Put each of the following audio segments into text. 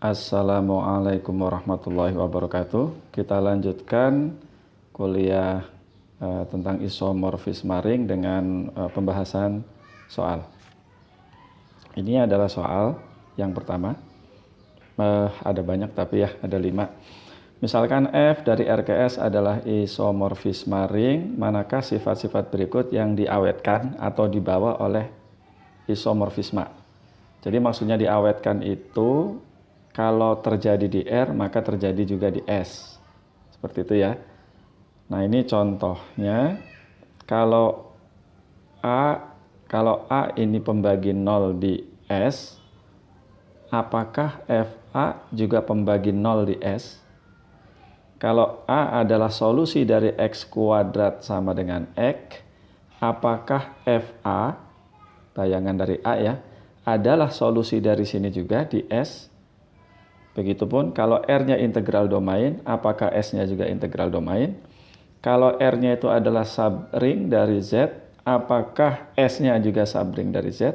Assalamualaikum warahmatullahi wabarakatuh. Kita lanjutkan kuliah tentang isomorfisme ring dengan pembahasan soal. Ini adalah soal yang pertama. Ada banyak tapi ya ada 5. Misalkan F dari RKS adalah isomorfisme ring, manakah sifat-sifat berikut yang diawetkan atau dibawa oleh isomorfisme? Jadi maksudnya diawetkan itu kalau terjadi di R, maka terjadi juga di S. Seperti itu ya. Nah, ini contohnya. Kalau A ini pembagi 0 di S, apakah FA juga pembagi 0 di S? Kalau A adalah solusi dari X kuadrat sama dengan X, apakah FA, bayangan dari A ya, adalah solusi dari sini juga di S? Begitupun kalau R-nya integral domain, apakah S-nya juga integral domain? Kalau R-nya itu adalah subring dari Z, apakah S-nya juga subring dari Z?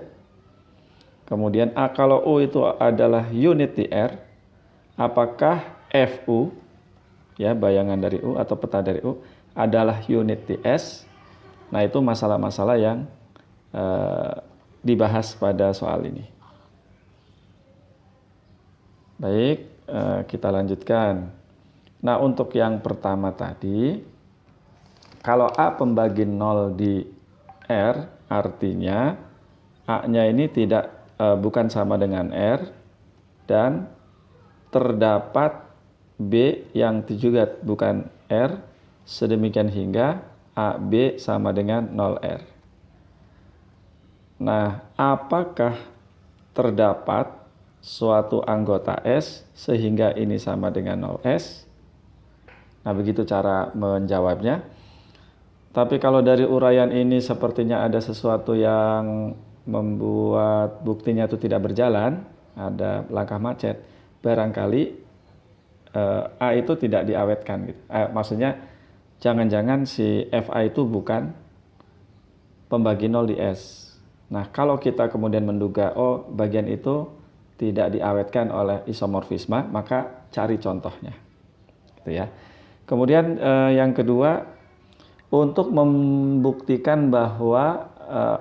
Kemudian kalau U itu adalah unit di R, apakah FU, ya bayangan dari U atau peta dari U, adalah unit di S? Nah, itu masalah-masalah yang dibahas pada soal ini. Baik, kita lanjutkan. Nah, untuk yang pertama tadi, kalau A pembagi 0 di R, artinya A-nya ini bukan sama dengan R, dan terdapat B yang juga bukan R, sedemikian hingga AB sama dengan 0R. Nah, apakah terdapat suatu anggota S sehingga ini sama dengan 0S? Nah, begitu cara menjawabnya. Tapi kalau dari uraian ini sepertinya ada sesuatu yang membuat buktinya itu tidak berjalan, ada langkah macet. Barangkali A itu tidak diawetkan gitu. Maksudnya jangan-jangan si FA itu bukan pembagi 0 di S. Nah, kalau kita kemudian menduga bagian itu tidak diawetkan oleh isomorfisme, maka cari contohnya. Gitu ya. Kemudian yang kedua, untuk membuktikan bahwa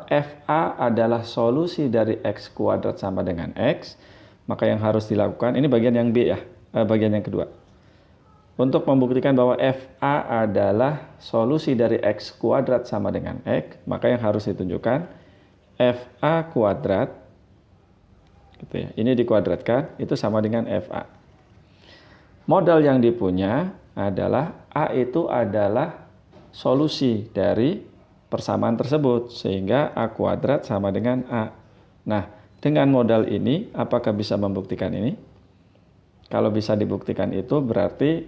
FA adalah solusi dari X kuadrat sama dengan X, maka yang harus dilakukan, ini bagian yang B ya, bagian yang kedua. Untuk membuktikan bahwa FA adalah solusi dari X kuadrat sama dengan X, maka yang harus ditunjukkan FA kuadrat, gitu ya. Ini dikuadratkan, itu sama dengan FA. Modal yang dipunya adalah A itu adalah solusi dari persamaan tersebut, sehingga A kuadrat sama dengan A. Nah, dengan modal ini, apakah bisa membuktikan ini? Kalau bisa dibuktikan itu berarti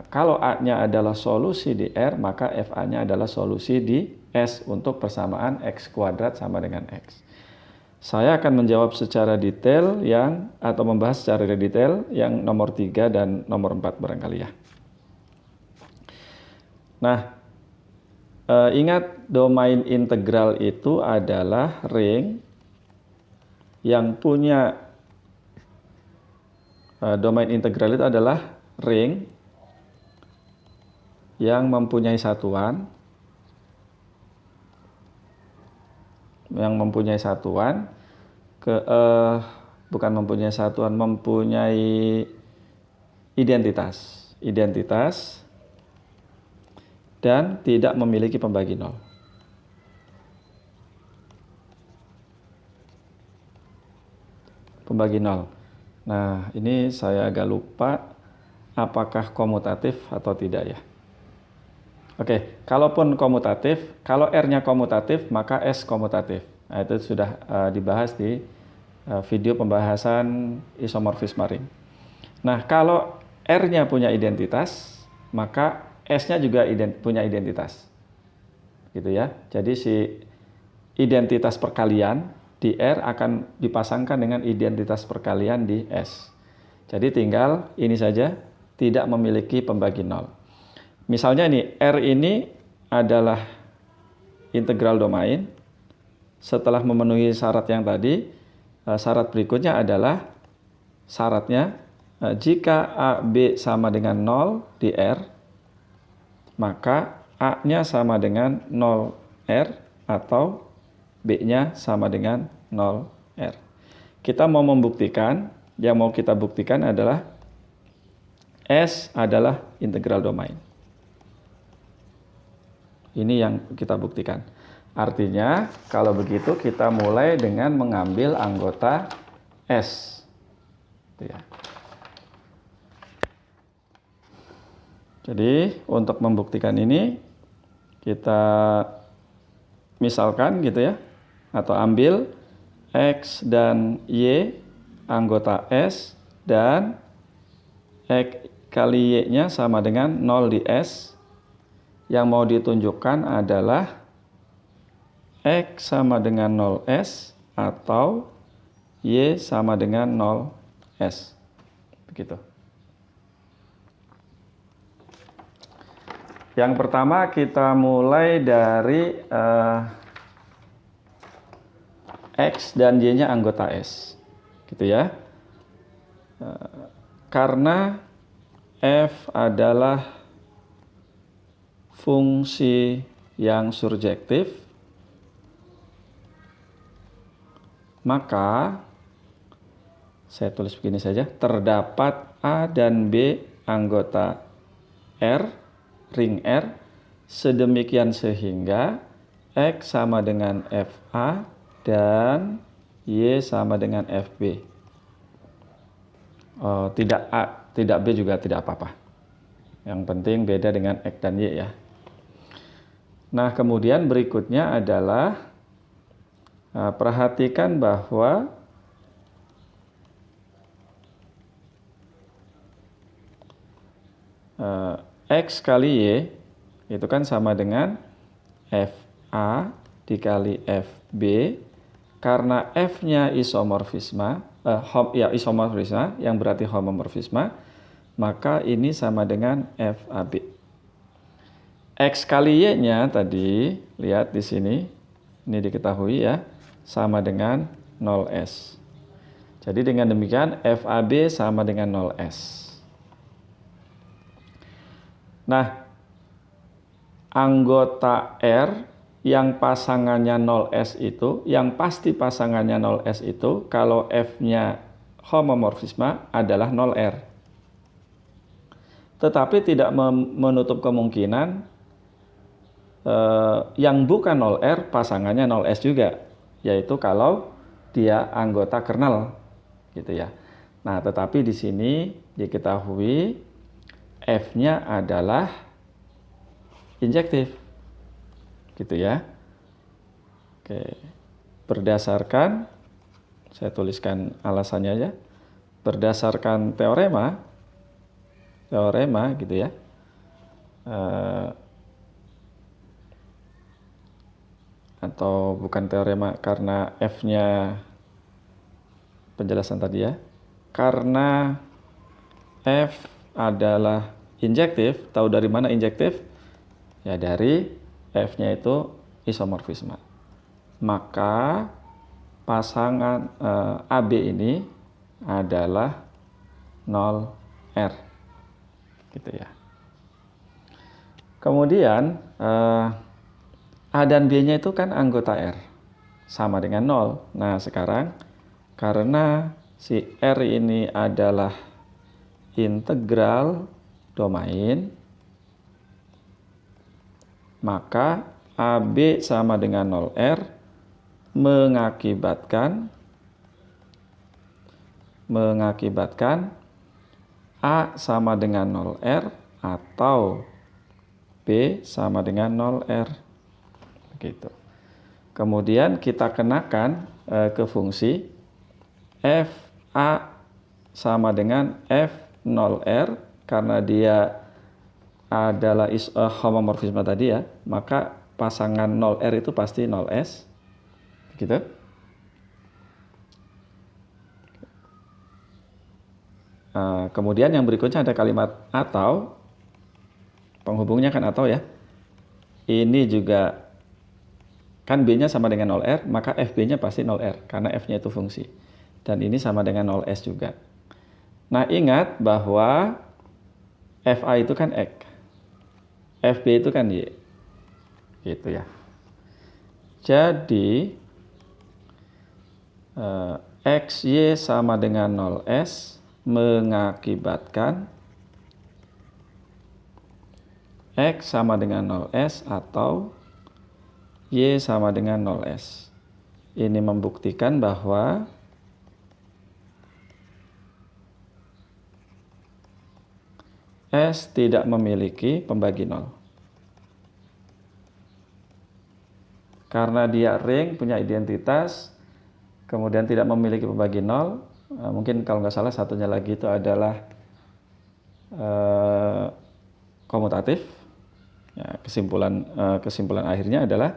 kalau A-nya adalah solusi di R, maka FA-nya adalah solusi di S untuk persamaan X kuadrat sama dengan X. Saya akan menjawab secara detail atau membahas secara detail yang nomor 3 dan nomor 4 barangkali ya. Nah, ingat domain integral itu adalah ring yang punya domain integral itu adalah ring yang mempunyai satuan mempunyai identitas dan tidak memiliki pembagi 0. Pembagi 0. Nah, ini saya agak lupa apakah komutatif atau tidak ya. Oke, kalaupun komutatif, kalau R-nya komutatif, maka S komutatif. Nah, itu sudah dibahas di video pembahasan isomorfisme ring. Nah, kalau R-nya punya identitas, maka S-nya juga punya identitas. Gitu ya. Jadi si identitas perkalian di R akan dipasangkan dengan identitas perkalian di S. Jadi tinggal ini saja, tidak memiliki pembagi 0. Misalnya ini, R ini adalah integral domain. Setelah memenuhi syarat yang tadi, syarat berikutnya adalah syaratnya jika A, B sama dengan 0 di R, maka A-nya sama dengan 0 R atau B-nya sama dengan 0 R. Kita mau membuktikan, yang mau kita buktikan adalah S adalah integral domain. Ini yang kita buktikan. Artinya, kalau begitu kita mulai dengan mengambil anggota S. Ya. Jadi, untuk membuktikan ini, kita misalkan gitu ya, atau ambil X dan Y anggota S, dan X kali Y-nya sama dengan 0 di S. Yang mau ditunjukkan adalah X sama dengan 0S atau Y sama dengan 0S. Begitu. Yang pertama kita mulai dari X dan Y-nya anggota S. Gitu ya. Karena F adalah fungsi yang surjektif, maka saya tulis begini saja, terdapat A dan B anggota R, ring R, sedemikian sehingga X sama dengan FA dan Y sama dengan FB. Tidak A, tidak B juga tidak apa-apa. Yang penting beda dengan X dan Y ya. Nah, kemudian berikutnya adalah perhatikan bahwa X kali Y itu kan sama dengan FA dikali FB, karena F-nya isomorfisme, isomorfisme yang berarti homomorfisme, maka ini sama dengan FAB. X kali Y-nya tadi, lihat di sini, ini diketahui ya, sama dengan 0S. Jadi dengan demikian FAB sama dengan 0S. Nah, anggota R yang pasangannya 0S itu, yang pasti pasangannya 0S itu, kalau F-nya homomorfisme adalah 0R. Tetapi tidak menutup kemungkinan yang bukan 0R pasangannya 0S juga, yaitu kalau dia anggota kernel gitu ya. Nah, tetapi di sini diketahui F-nya adalah injektif gitu ya. Oke. Berdasarkan, saya tuliskan alasannya aja, berdasarkan teorema gitu ya, atau bukan teorema, karena F-nya penjelasan tadi ya, karena F adalah injektif. Tahu dari mana injektif? Ya dari F-nya itu isomorfisme. Maka pasangan AB ini adalah 0R gitu ya. Kemudian A dan B-nya itu kan anggota R, sama dengan 0. Nah, sekarang karena si R ini adalah integral domain, maka AB sama dengan 0R mengakibatkan A sama dengan 0R atau B sama dengan 0R. Begitu. Kemudian kita kenakan ke fungsi FA sama dengan F0R, karena dia adalah homomorfisme tadi ya, maka pasangan 0R itu pasti 0S. Begitu. Kemudian yang berikutnya ada kalimat atau, penghubungnya kan atau ya. Ini juga kan B-nya sama dengan 0R, maka FB-nya pasti 0R, karena F-nya itu fungsi. Dan ini sama dengan 0S juga. Nah, ingat bahwa FA itu kan X, FB itu kan Y. Gitu ya. Jadi XY sama dengan 0S mengakibatkan X sama dengan 0S atau Y sama dengan 0S. Ini membuktikan bahwa S tidak memiliki pembagi 0. Karena dia ring, punya identitas, kemudian tidak memiliki pembagi 0, mungkin kalau nggak salah satunya lagi itu adalah komutatif. Ya, kesimpulan akhirnya adalah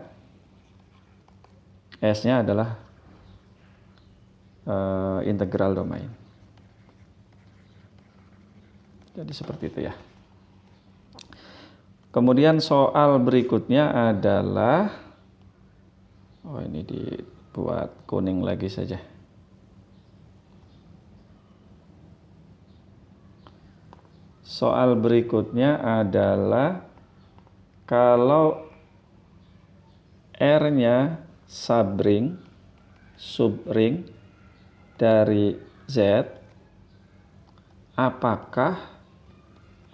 S-nya adalah integral domain. Jadi seperti itu ya. Kemudian soal berikutnya adalah, ini dibuat kuning lagi saja. Soal berikutnya adalah kalau R-nya subring dari Z, apakah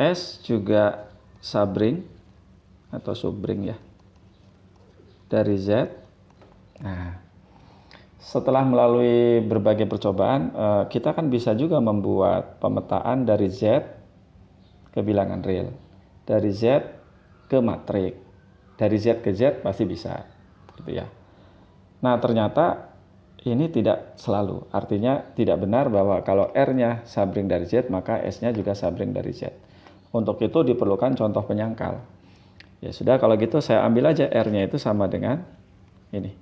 S juga subring atau subring ya dari Z? Nah, setelah melalui berbagai percobaan, kita kan bisa juga membuat pemetaan dari Z ke bilangan real, dari Z ke matrik, dari Z ke Z pasti bisa, gitu ya. Nah, ternyata ini tidak selalu, artinya tidak benar bahwa kalau R-nya subring dari Z, maka S-nya juga subring dari Z. Untuk itu diperlukan contoh penyangkal. Ya sudah, kalau gitu saya ambil aja R-nya itu sama dengan ini.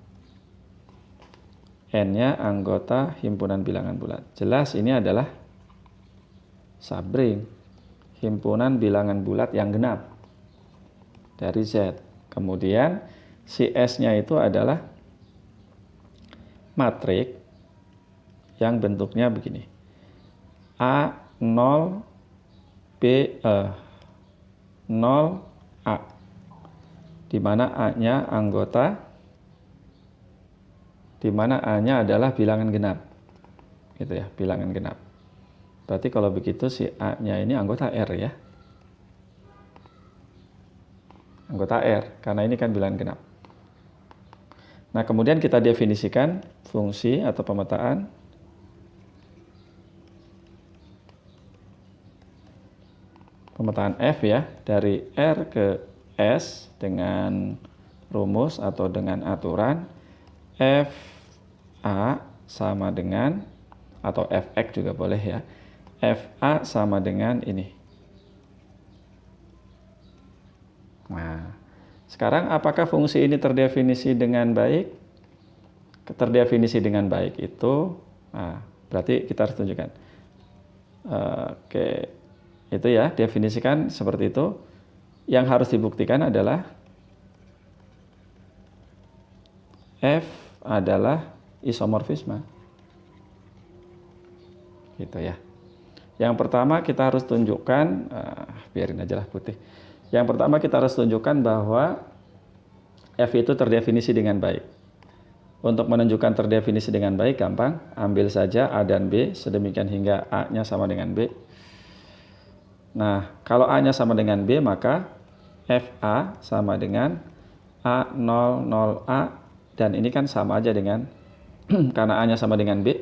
N-nya anggota himpunan bilangan bulat. Jelas ini adalah subring, himpunan bilangan bulat yang genap dari Z. Kemudian si S-nya itu adalah matrik yang bentuknya begini. A 0 B 0 A, di mana A-nya anggota, di mana A-nya adalah bilangan genap, gitu ya, bilangan genap. Berarti kalau begitu si A-nya ini anggota R ya, anggota R, karena ini kan bilangan genap. Nah, kemudian kita definisikan fungsi atau pemetaan F ya, dari R ke S dengan rumus atau dengan aturan F A sama dengan, atau Fx juga boleh ya, Fa sama dengan ini. Nah, sekarang apakah fungsi ini terdefinisi dengan baik? Terdefinisi dengan baik itu, berarti kita harus tunjukkan. Oke. Itu ya, definisikan seperti itu. Yang harus dibuktikan adalah F adalah isomorfisme. Gitu ya. Yang pertama kita harus tunjukkan, biarin aja lah putih. Yang pertama kita harus tunjukkan bahwa F itu terdefinisi dengan baik. Untuk menunjukkan terdefinisi dengan baik gampang, ambil saja A dan B sedemikian hingga A-nya sama dengan B. Nah, kalau A-nya sama dengan B, maka FA sama dengan A00A, dan ini kan sama aja dengan, karena A-nya sama dengan B,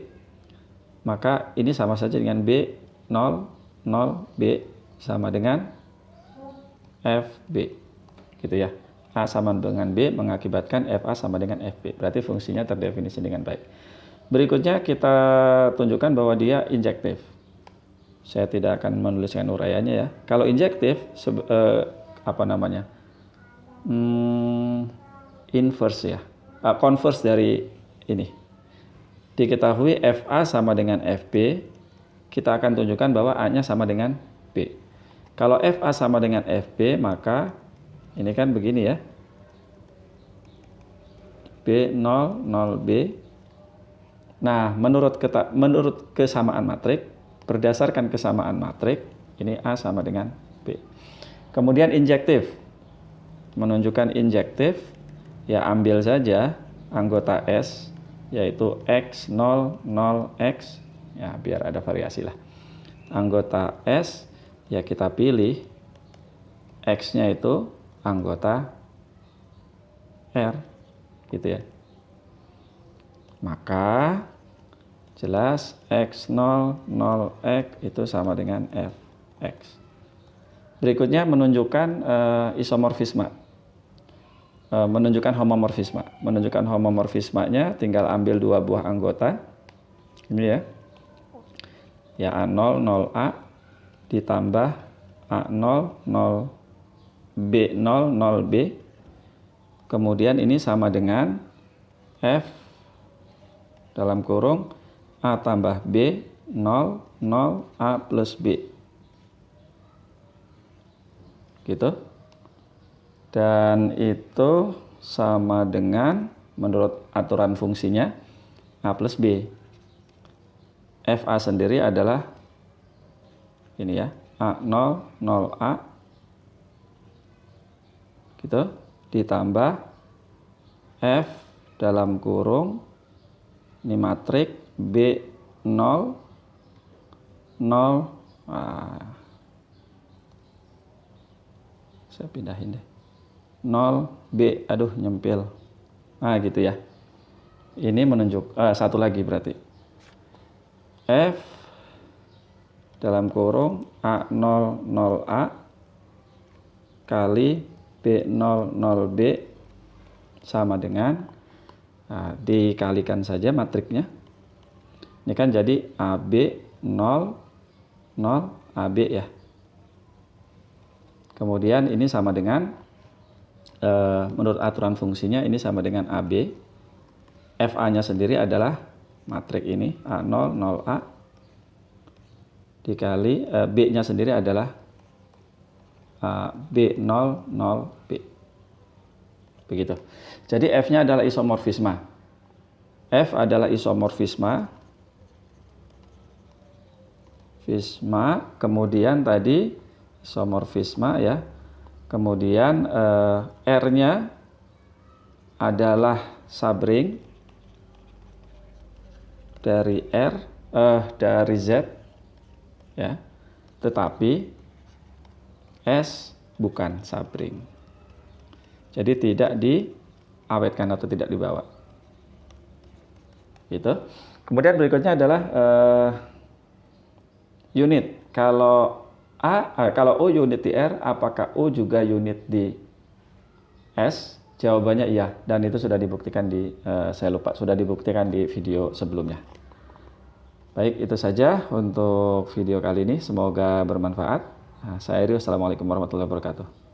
maka ini sama saja dengan B00B sama dengan FB, gitu ya. A sama dengan B mengakibatkan FA sama dengan FB, berarti fungsinya terdefinisi dengan baik. Berikutnya kita tunjukkan bahwa dia injektif. Saya tidak akan menuliskan uraiannya ya. Kalau injektif, inverse ya, converse dari ini. Diketahui FA sama dengan FB, kita akan tunjukkan bahwa A-nya sama dengan B. Kalau FA sama dengan FB, maka ini kan begini ya. B00B. Nah, menurut kesamaan matrik, Berdasarkan kesamaan matrik, ini A sama dengan B. Kemudian injektif. Menunjukkan injektif, ya ambil saja anggota S, yaitu X0, 0X, ya biar ada variasi lah. Anggota S, ya kita pilih X-nya itu anggota R, gitu ya. Maka jelas X0, 0X itu sama dengan Fx. Berikutnya menunjukkan isomorfisme. Menunjukkan homomorfisme. Menunjukkan homomorfismenya tinggal ambil dua buah anggota. Ini ya. Ya A0, 0A ditambah A0, 0B0, 0B. Kemudian ini sama dengan F dalam kurung A tambah B, 0, 0, A plus B. Gitu. Dan itu sama dengan, menurut aturan fungsinya, A plus B. FA sendiri adalah ini ya, A0, 0A. Gitu. Ditambah F dalam kurung, ini matrik B0, 0, saya pindahin deh, 0B, aduh nyempil, gitu ya. Ini menunjuk, satu lagi berarti F dalam kurung A0, 0A kali B0, 0B sama dengan, dikalikan saja matriknya. Ini kan jadi AB 0, 0, AB ya. Kemudian ini sama dengan, menurut aturan fungsinya ini sama dengan AB. FA-nya sendiri adalah matrik ini A0, 0A dikali B-nya sendiri adalah B0, 0B. Begitu. Jadi F-nya adalah isomorfisme. F adalah isomorfisme. Kemudian tadi isomorfisme ya. Kemudian R-nya adalah sabring dari dari Z ya. Tetapi S bukan sabring. Jadi tidak diawetkan atau tidak dibawa. Gitu. Kemudian berikutnya adalah unit. Kalau kalau U unit di R, apakah U juga unit di S? Jawabannya iya, dan itu sudah dibuktikan sudah dibuktikan di video sebelumnya. Baik, itu saja untuk video kali ini. Semoga bermanfaat. Saya Rio, assalamualaikum warahmatullahi wabarakatuh.